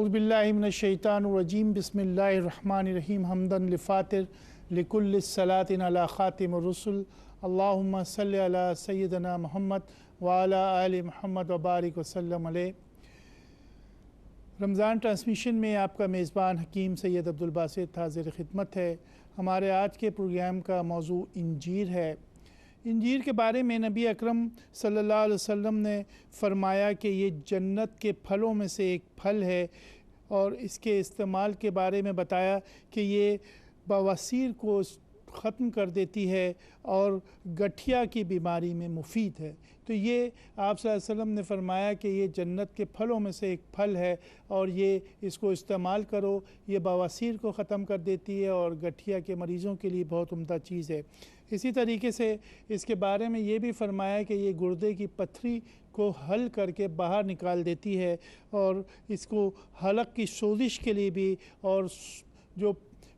औज़ुबिल्लाहि मिनश्शैतानिर्रजीम बिस्मिल्लाहिर्रहमानिर्रहीम हम्दन लिफ़ातिर लिकुल्लि सलातिन अला ख़ातिमिर रुसुल अल्लाहुम्मा सल्लि अला सय्यिदना मुहम्मद व अला आलि मुहम्मद व बारिक वसल्लम अलैहि। रमज़ान ट्रांसमिशन में आपका मेज़बान हकीम सैयद अब्दुल बासित हाज़िर खिदमत है। हमारे आज के प्रोग्राम का मौजू इंजीर है। इंजीर के बारे में नबी अकरम सल्लल्लाहु अलैहि वसल्लम ने फ़रमाया कि ये जन्नत के फलों में से एक फल है और इसके इस्तेमाल के बारे में बताया कि ये बवासीर को ख़त्म कर देती है और गठिया की बीमारी में मुफीद है। तो ये आप सल्लल्लाहु अलैहि वसल्लम ने फ़रमाया कि ये जन्नत के फलों में से एक फल है और ये इसको इस्तेमाल करो, ये बवासीर को ख़त्म कर देती है और गठिया के मरीज़ों के लिए बहुत उम्दा चीज़ है। इसी तरीके से इसके बारे में ये भी फ़रमाया कि ये गुर्दे की पथरी को हल करके बाहर निकाल देती है और इसको हलक की सोजिश के लिए भी और जो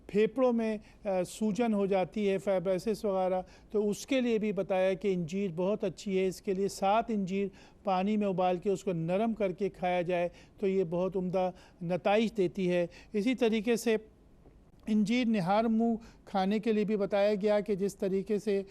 फेफड़ों में सूजन हो जाती है, फाइब्रोसिस वगैरह, तो उसके लिए भी बताया कि इंजीर बहुत अच्छी है। इसके लिए 7 इंजीर पानी में उबाल के उसको नरम करके खाया जाए तो ये बहुत उम्दा नताइज देती है। इसी तरीके से इंजीर निहार मुँह खाने के लिए भी बताया गया कि जिस तरीके से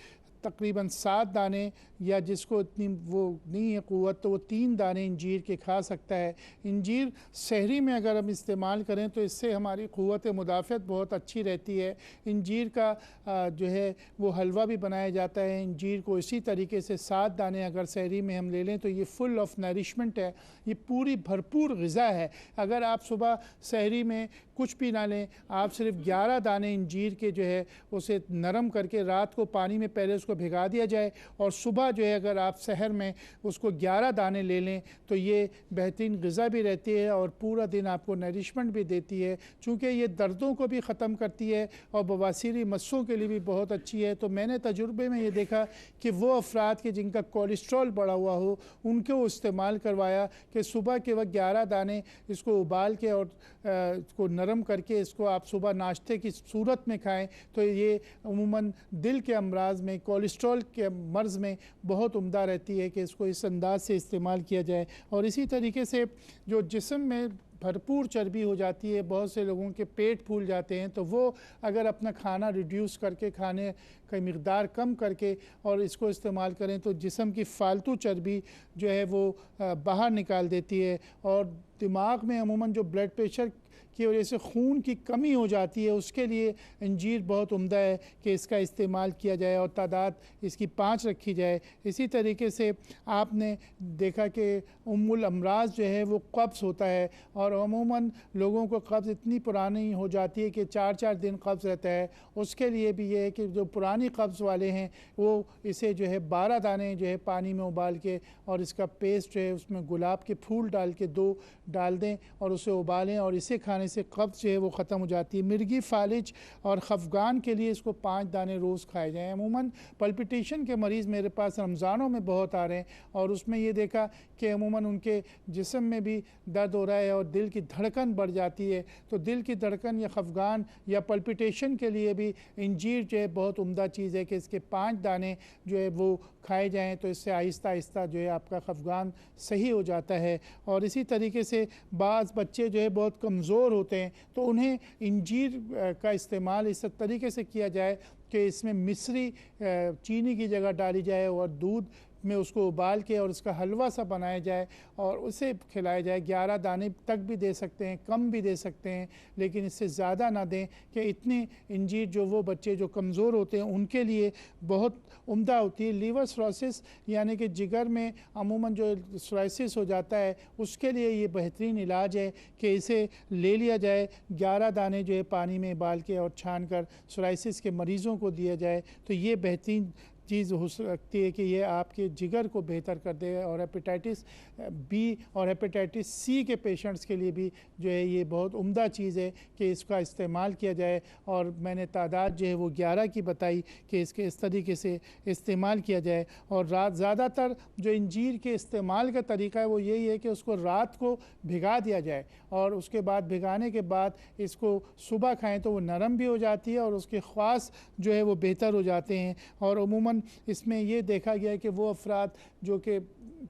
तकरीबन 7 दाने या जिसको इतनी वो नहीं है क़ुव्वत तो वो 3 दाने इंजीर के खा सकता है। इंजीर सहरी में अगर हम इस्तेमाल करें तो इससे हमारी क़ुव्वत मुदाफ़त बहुत अच्छी रहती है। इंजीर का जो है वो हलवा भी बनाया जाता है। इंजीर को इसी तरीके से 7 दाने अगर सहरी में हम ले लें तो ये फुल ऑफ नरिशमेंट है, ये पूरी भरपूर ग़िज़ा है। अगर आप सुबह सहरी में कुछ भी ना लें, आप सिर्फ 11 दाने इंजीर के जो है उसे नरम करके रात को पानी में पहले उसको भिगा दिया जाए और सुबह जो है अगर आप सहर में उसको 11 दाने ले लें तो ये बेहतरीन ग़िज़ा भी रहती है और पूरा दिन आपको नरिशमेंट भी देती है। चूँकि ये दर्दों को भी ख़त्म करती है और बवासीरी मस्सों के लिए भी बहुत अच्छी है। तो मैंने तजुर्बे में ये देखा कि वो अफराद के जिनका कोलेस्ट्रॉल बढ़ा हुआ हो उनको इस्तेमाल करवाया कि सुबह के वक्त 11 दाने इसको उबाल के और इसको नरम करके इसको आप सुबह नाश्ते की सूरत में खाएं तो ये अमूमन दिल के अमराज में कोलेस्ट्रॉल के मर्ज़ में बहुत उम्दा रहती है कि इसको इस अंदाज से इस्तेमाल किया जाए। और इसी तरीके से जो जिस्म में भरपूर चर्बी हो जाती है, बहुत से लोगों के पेट फूल जाते हैं, तो वो अगर अपना खाना रिड्यूस करके खाने की मकदार कम करके और इसको इस्तेमाल करें तो जिस्म की फ़ालतू चर्बी जो है वो बाहर निकाल देती है। और दिमाग में अमूमन जो ब्लड प्रेशर की वजह से खून की कमी हो जाती है उसके लिए अंजीर बहुत उम्दा है कि इसका इस्तेमाल किया जाए और तादाद इसकी 5 रखी जाए। इसी तरीके से आपने देखा कि उम्मुल अमराज जो है वो कब्ज़ होता है और अमूमन लोगों को कब्ज़ इतनी पुरानी हो जाती है कि 4-4 दिन कब्ज़ रहता है। उसके लिए भी ये है कि जो पुरानी कब्ज़ वाले हैं वो इसे जो है 12 दाने जो है पानी में उबाल के और इसका पेस्ट जो है उसमें गुलाब के फूल डाल के 2 डाल दें और उसे उबालें और इसे खाने से कब्ज़ जो है वो ख़त्म हो जाती है। मिर्गी, फालिज और खफगान के लिए इसको 5 दाने रोज़ खाए जाएँ। अमूमन पल्पिटेशन के मरीज़ मेरे पास रमज़ानों में बहुत आ रहे हैं और उसमें ये देखा कि अमूमन उनके जिस्म में भी दर्द हो रहा है और दिल की धड़कन बढ़ जाती है। तो दिल की धड़कन या खफगान या पल्पिटेशन के लिए भी इंजीर जो है बहुत उम्दा चीज़ है कि इसके 5 दाने जो है वो खाए जाएँ तो इससे आहिस्ता आहिस्ता जो है आपका खफगान सही हो जाता है। और इसी तरीके से बाज़ बच्चे जो है बहुत कमज़ोर होते हैं तो उन्हें इंजीर का इस्तेमाल इस तरीके से किया जाए कि इसमें मिश्री चीनी की जगह डाली जाए और दूध में उसको उबाल के और उसका हलवा सा बनाया जाए और उसे खिलाया जाए। 11 दाने तक भी दे सकते हैं, कम भी दे सकते हैं, लेकिन इससे ज़्यादा ना दें कि इतनी इंजीर जो वो बच्चे जो कमज़ोर होते हैं उनके लिए बहुत उम्दा होती है। लीवर सिरोसिस यानी कि जिगर में अमूमन जो सिरोसिस हो जाता है उसके लिए ये बेहतरीन इलाज है कि इसे ले लिया जाए। 11 दाने जो है पानी में उबाल के और छान कर सिरोसिस के मरीज़ों को दिया जाए तो ये बेहतरीन चीज़ हो सकती है कि ये आपके जिगर को बेहतर कर दे। और हेपेटाइटिस बी और हेपेटाइटिस सी के पेशेंट्स के लिए भी जो है ये बहुत उम्दा चीज़ है कि इसका इस्तेमाल किया जाए। और मैंने तादाद जो है वो 11 की बताई कि इसके इस तरीके से इस्तेमाल किया जाए। और रात ज़्यादातर जो इंजीर के इस्तेमाल का तरीका है वो यही है कि उसको रात को भिगा दिया जाए और उसके बाद भिगाने के बाद इसको सुबह खाएँ तो वो नरम भी हो जाती है और उसके ख्वास जो है वो बेहतर हो जाते हैं। और अमूमन अमूमन इसमें ये देखा गया है कि वो अफराद जो कि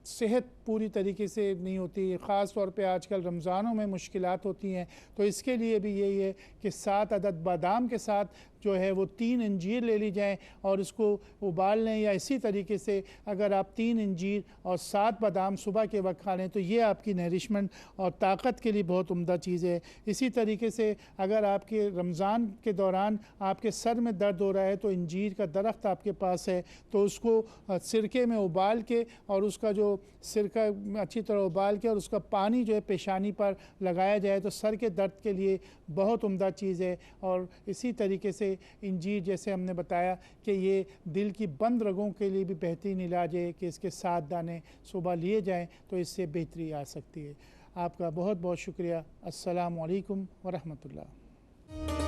सेहत पूरी तरीके से नहीं होती, ख़ास तौर पे आजकल रमज़ानों में मुश्किलात होती हैं, तो इसके लिए भी यही है कि 7 अदद बादाम के साथ जो है वो 3 अंजीर ले ली जाएं और इसको उबाल लें, या इसी तरीके से अगर आप 3 अंजीर और 7 बादाम सुबह के वक्त खा लें तो ये आपकी नरिशमेंट और ताकत के लिए बहुत उम्दा चीज़ है। इसी तरीके से अगर आपके रमज़ान के दौरान आपके सर में दर्द हो रहा है तो अंजीर का दरख्त आपके पास है तो उसको सिरके में उबाल के और उसका जो सिरका अच्छी तरह उबाल के और उसका पानी जो है पेशानी पर लगाया जाए तो सर के दर्द के लिए बहुत उम्दा चीज़ है। और इसी तरीके से इंजीर जैसे हमने बताया कि ये दिल की बंद रगों के लिए भी बेहतरीन इलाज है कि इसके 7 दाने सुबह लिए जाएं तो इससे बेहतरी आ सकती है। आपका बहुत बहुत शुक्रिया। अस्सलामु अलैकुम व रहमतुल्लाह।